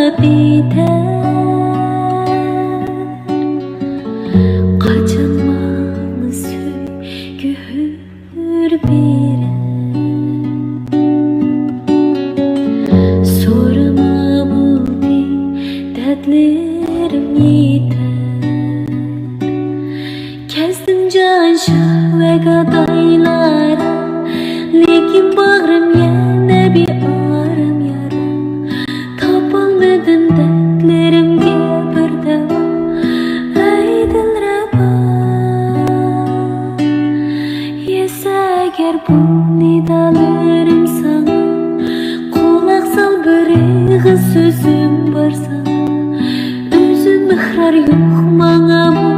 davet eder. Kaçınmağını söygür biri. Sorma buldu dertlerim yeter. Kezdim can şahve gadaylara, lekin bağrım yana bir ağrım yara. Tapalmadım dertlerimge bir deva. Ey dilraba, yes eğer bu nidalarım sana, kulak sal bir ağız sözüm var sana. Özün mihrar yok bana bu